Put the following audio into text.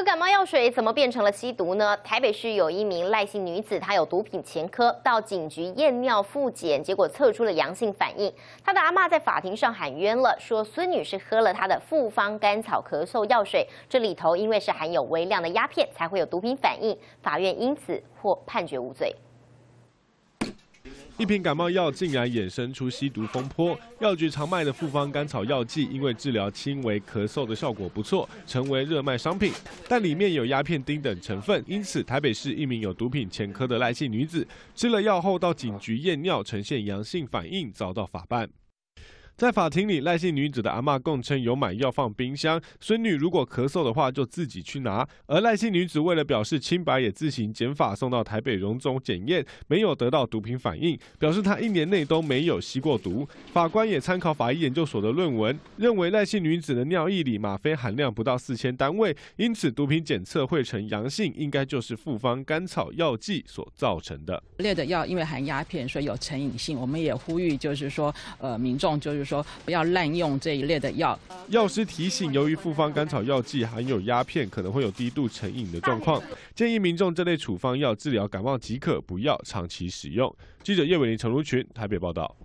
喝感冒药水怎么变成了吸毒呢？台北市有一名赖姓女子，她有毒品前科，到警局验尿复检，结果测出了阳性反应。她的阿嬷在法庭上喊冤了，说孙女是喝了她的复方甘草咳嗽药水，这里头因为是含有微量的鸦片，才会有毒品反应，法院因此获判决无罪。 一瓶感冒药竟然衍生出吸毒风波。药局常卖的复方甘草药剂，因为治疗轻微咳嗽的效果不错，成为热卖商品。但里面有鸦片丁等成分，因此台北市一名有毒品前科的赖姓女子，吃了药后到警局验尿，呈现阳性反应，遭到法办。 在法庭里，赖姓女子的阿嬷供称有买药放冰箱，孙女如果咳嗽的话就自己去拿。而赖姓女子为了表示清白，也自行检法送到台北荣总检验，没有得到毒品反应，表示她1年内都没有吸过毒。法官也参考法医研究所的论文，认为赖姓女子的尿液里吗啡含量不到4000单位，因此毒品检测会呈阳性，应该就是复方甘草药剂所造成的。类的药因为含鸦片，所以有成瘾性。我们也呼吁，就是说，民众就是说不要滥用这一类的药。药师提醒，由于复方甘草药剂含有鸦片，可能会有低度成瘾的状况，建议民众这类处方药治疗感冒即可，不要长期使用。记者叶伟林、陈如群台北报道。